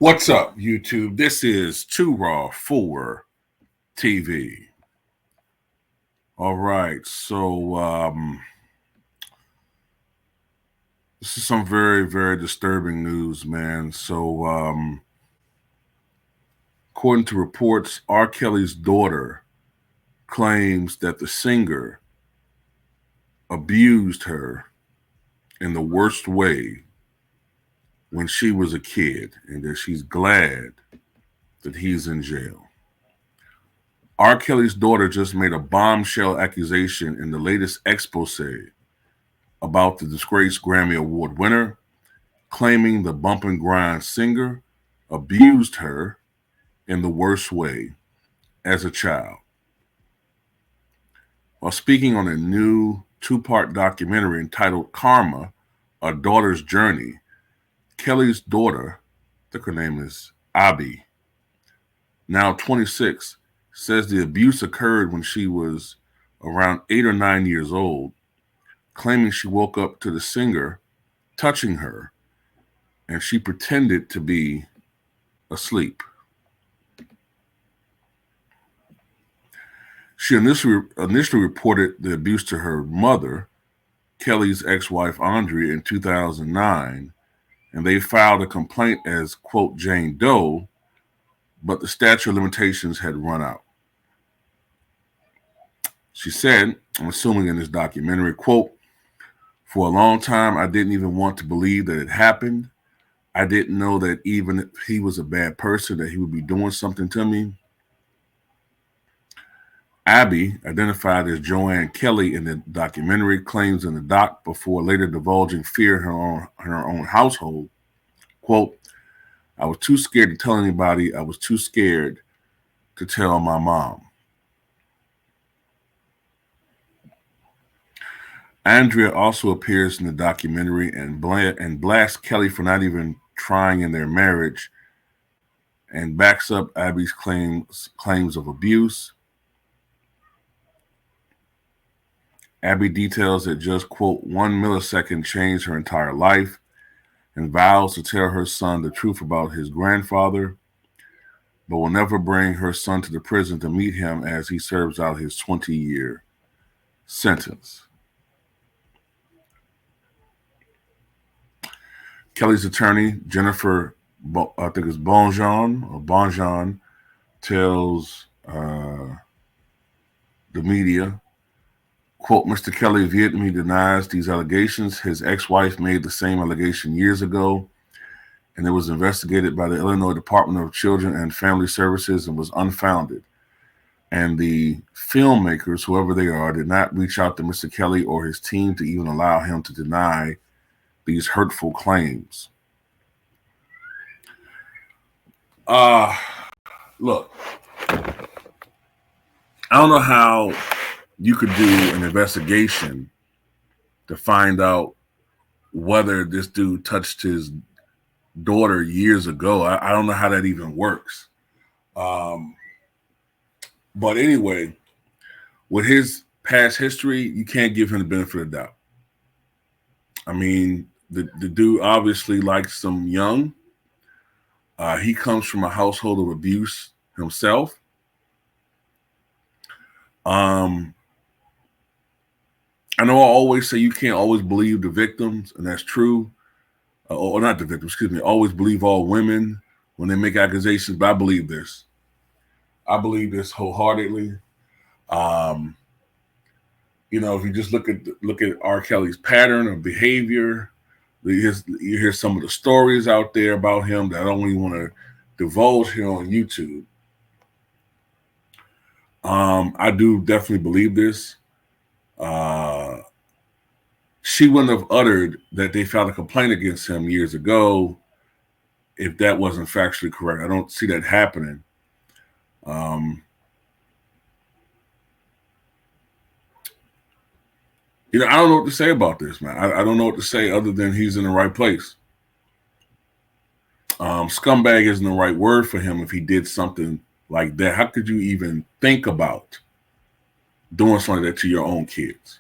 What's up, YouTube? This is Too Raw for TV. All right, so this is some very, very disturbing news, man. So, according to reports, R. Kelly's daughter claims that the singer abused her in the worst way when she was a kid, and that she's glad that he's in jail. R. Kelly's daughter just made a bombshell accusation in the latest expose about the disgraced Grammy Award winner, claiming the bump and grind singer abused her in the worst way as a child. While speaking on a new two-part documentary entitled Karma, A Daughter's Journey, Kelly's daughter, I think her name is Abby, now 26, says the abuse occurred when she was around 8 or 9 years old, claiming she woke up to the singer touching her and she pretended to be asleep. She initially reported the abuse to her mother, Kelly's ex-wife Andrea, in 2009, and they filed a complaint as, quote, Jane Doe, but the statute of limitations had run out. She said, I'm assuming in this documentary, quote, for a long time, I didn't even want to believe that it happened. I didn't know that even if he was a bad person, that he would be doing something to me. Abby, identified as Joanne Kelly in the documentary, claims in the doc before later divulging fear in her own household, quote, I was too scared to tell anybody. I was too scared to tell my mom. Andrea also appears in the documentary and blasts Kelly for not even trying in their marriage and backs up Abby's claims of abuse. Abby details that just, quote, 1 millisecond changed her entire life and vows to tell her son the truth about his grandfather, but will never bring her son to the prison to meet him as he serves out his 20-year sentence. Kelly's attorney, Jennifer, I think it's Bonjean, tells the media, quote, Mr. Kelly vehemently denies these allegations. His ex-wife made the same allegation years ago, and it was investigated by the Illinois Department of Children and Family Services and was unfounded. And the filmmakers, whoever they are, did not reach out to Mr. Kelly or his team to even allow him to deny these hurtful claims. Look, I don't know how you could do an investigation to find out whether this dude touched his daughter years ago. I don't know how that even works. But anyway, with his past history, you can't give him the benefit of the doubt. I mean, the dude obviously likes them young. He comes from a household of abuse himself. I know I always say you can't always believe the victims, and that's true. Or not the victims, excuse me. Always believe all women when they make accusations, but I believe this. I believe this wholeheartedly. You know, if you just look at R. Kelly's pattern of behavior, you hear some of the stories out there about him that I don't even want to divulge here on YouTube. I do definitely believe this. She wouldn't have uttered that they filed a complaint against him years ago if that wasn't factually correct. I don't see that happening. You know, I don't know what to say about this, man. I don't know what to say other than he's in the right place. Scumbag isn't the right word for him if he did something like that. How could you even think about doing something like that to your own kids?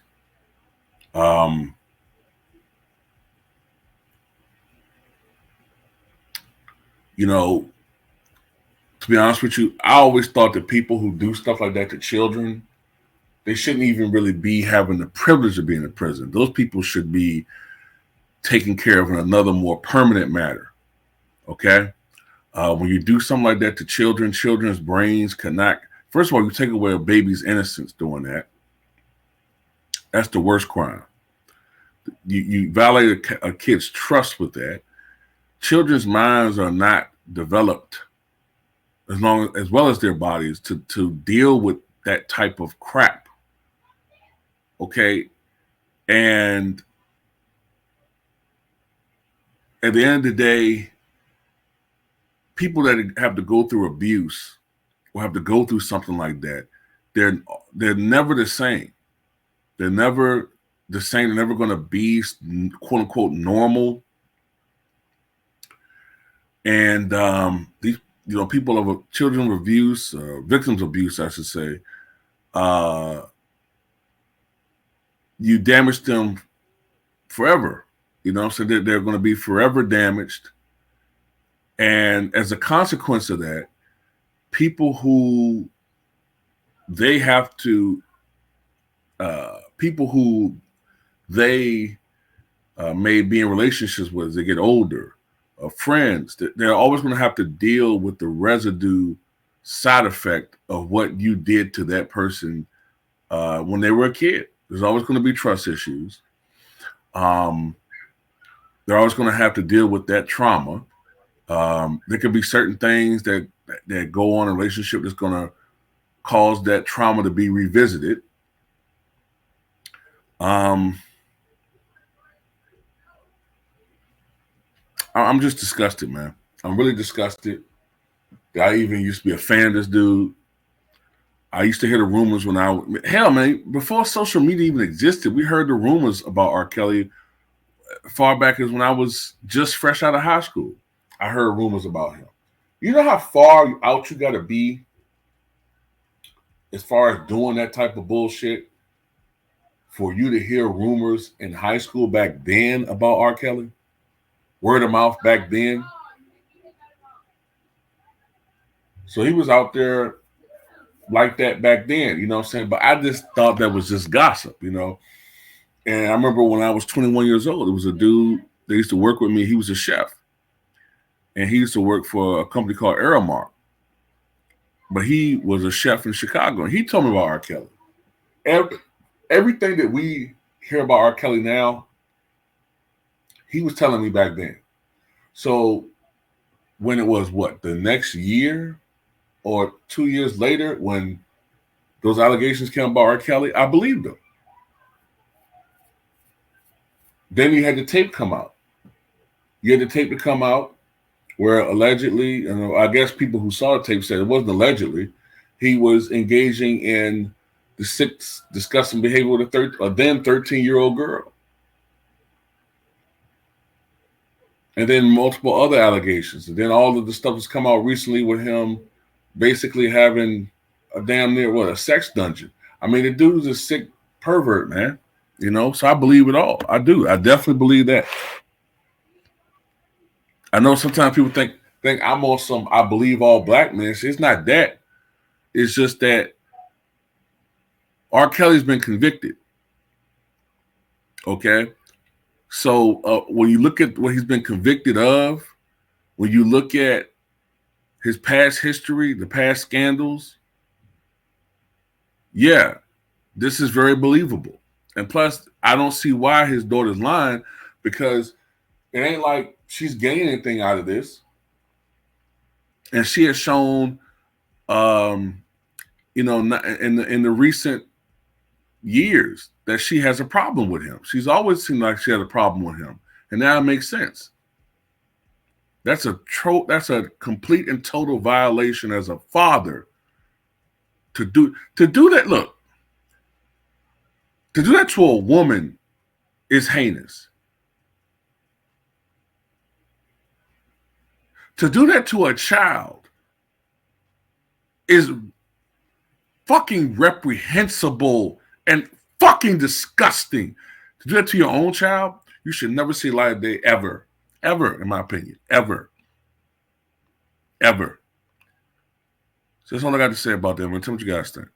You know, to be honest with you, I always thought that people who do stuff like that to children, they shouldn't even really be having the privilege of being in prison. Those people should be taken care of in another more permanent matter. Okay? When you do something like that to children, children's brains cannot. First of all, you take away a baby's innocence doing that. That's the worst crime. You violate a kid's trust with that. Children's minds are not developed as well as their bodies to deal with that type of crap. Okay, and at the end of the day, people that have to go through abuse or have to go through something like that, they're never the same. They're never the same. They're never going to be quote unquote normal. And these, people of children of abuse, victims of abuse, I should say, you damage them forever. So they're going to be forever damaged. And as a consequence of that, people who they have to, people who they may be in relationships with as they get older, friends, they're always going to have to deal with the residue side effect of what you did to that person when they were a kid. There's always going to be trust issues. They're always going to have to deal with that trauma. There could be certain things that go on in a relationship that's going to cause that trauma to be revisited. I'm just disgusted, man. I'm really disgusted. I even used to be a fan of this dude. I used to hear the rumors hell, man, before social media even existed, we heard the rumors about R. Kelly far back as when I was just fresh out of high school. I heard rumors about him. You know how far out you got to be as far as doing that type of bullshit for you to hear rumors in high school back then about R. Kelly? Word of mouth back then. So he was out there like that back then, you know what I'm saying? But I just thought that was just gossip, And I remember when I was 21 years old, there was a dude that used to work with me. He was a chef. And he used to work for a company called Aramark. But he was a chef in Chicago. And he told me about R. Kelly. Everything that we hear about R. Kelly now, he was telling me back then. So when it was the next year or 2 years later, when those allegations came about R. Kelly, I believed them. Then you had the tape come out. You had the tape to come out where allegedly, I guess people who saw the tape said it wasn't allegedly, he was engaging in the sick, disgusting behavior with a then 13-year-old girl. And then multiple other allegations. And then all of the stuff that's come out recently with him basically having a damn near, a sex dungeon. I mean, the dude's a sick pervert, man. So I believe it all. I do. I definitely believe that. I know sometimes people think I'm on some I believe all black men. It's not that. It's just that R. Kelly's been convicted. Okay? So when you look at what he's been convicted of, when you look at his past history, the past scandals, yeah, this is very believable. And plus, I don't see why his daughter's lying, because it ain't like she's gaining anything out of this. And she has shown, in the recent years that she has a problem with him. She's always seemed like she had a problem with him. And now it makes sense. That's a complete and total violation as a father to do that. Look, to do that to a woman is heinous. To do that to a child is fucking reprehensible and fucking disgusting. To do that to your own child, you should never see light of day ever. Ever, in my opinion. Ever. ever. So that's all I got to say about that, man. Tell me what you guys think.